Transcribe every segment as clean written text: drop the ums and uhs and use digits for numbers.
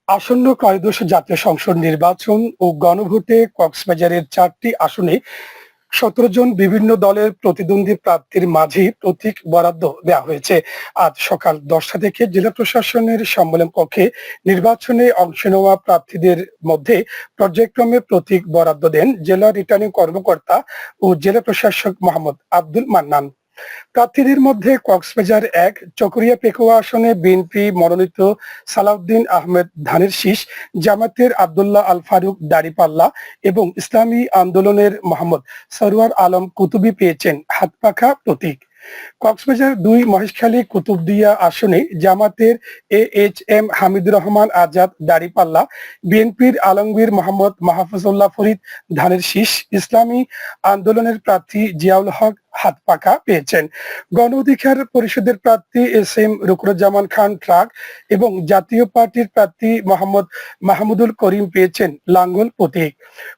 আসন্ন ত্রয়োদশ জাতীয় সংসদ নির্বাচন ও গণভোটে কক্সবাজারের ৪টি আসনে ১৭ জন বিভিন্ন দলের প্রতিদ্বন্দ্বী প্রার্থীর মাঝে প্রতীক বরাদ্দ দেওয়া হয়েছে। আজ সকাল ১০টা থেকে জেলা প্রশাসনের সম্মেলন কক্ষে নির্বাচনে অংশ নেওয়া প্রার্থীদের মধ্যে পর্যায়ক্রমে প্রতীক বরাদ্দ দেন জেলা রিটার্নিং কর্মকর্তা ও জেলা প্রশাসক মোহাম্মদ আব্দুল মান্নান। প্রার্থীদের মধ্যে কক্সবাজার ১ চকরিয়া পেকুয়া আসনে বিএনপি মনোনীত সালাউদ্দিন আহমেদ ধানের শীষ, জামাতের আব্দুল্লাহ আল ফারুক দাড়িপাল্লা এবং ইসলামী আন্দোলনের মোহাম্মদ সরওয়ার আলম কুতুবী পেয়েছেন হাতপাখা প্রতীক। কক্সবাজার ২ মহেশখালী কুতুবদিয়া আসনে জামাতের AHM হামিদুর রহমান আজাদ দাড়িপাল্লা, বিএনপির আলমগীর মোহাম্মদ মাহফুজুল্লাহ ফরিদ ধানের শীষ, ইসলামী আন্দোলনের প্রার্থী জিয়াউল হক হাতপাখা পেয়েছেন। গণ অধিকার পরিষদের প্রার্থী SM রুকনুজ্জামান খান ট্রাক এবং জাতীয় পার্টির প্রার্থী মোহাম্মদ মাহমুদুল করিম পেয়েছেন লাঙ্গল প্রতীক।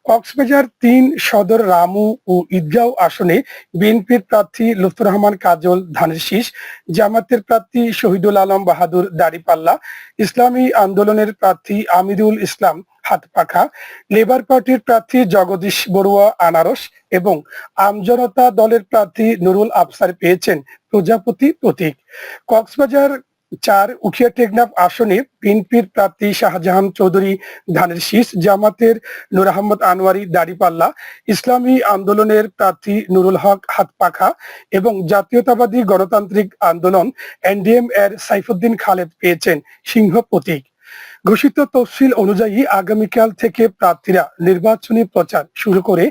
কক্সবাজার ৩ সদর রামু ও ঈদগাঁও আসনে বিএনপির প্রার্থী লুৎফর রহমান কাজল ধানের শীষ, জামাতের প্রার্থী শহীদুল আলম বাহাদুর দাড়িপাল্লা, ইসলামী আন্দোলনের প্রার্থী আমিরুল ইসলাম হাতপাখা, লেবার পার্টির প্রার্থী জগদীশ বড়ুয়া আনারস এবং আমজনতা দলের প্রার্থী নুরুল আফসার পেয়েছেন প্রজাপতি প্রতীক। কক্সবাজার ৪ উখিয়া টেকনাফ আসনে বিএনপির প্রার্থী শাহজাহান চৌধুরী ধানের শীষ, জামাতের নূর আহমদ আনোয়ারি দাড়িপাল্লা, ইসলামী আন্দোলনের প্রার্থী নুরুল হক হাতপাখা এবং জাতীয়তাবাদী গণতান্ত্রিক আন্দোলন NDM এর সাইফুদ্দিন খালেদ পেয়েছেন সিংহ প্রতীক। ঘোষিত তফসিল অনুযায়ী আগামীকাল থেকে প্রার্থীরা নির্বাচনী প্রচার শুরু করে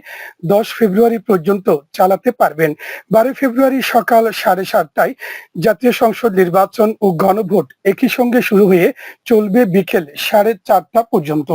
১০ ফেব্রুয়ারি পর্যন্ত চালাতে পারবেন। ১২ ফেব্রুয়ারি সকাল ৭:৩০টায় জাতীয় সংসদ নির্বাচন ও গণভোট একই সঙ্গে শুরু হয়ে চলবে বিকেল ৪:৩০টা পর্যন্ত।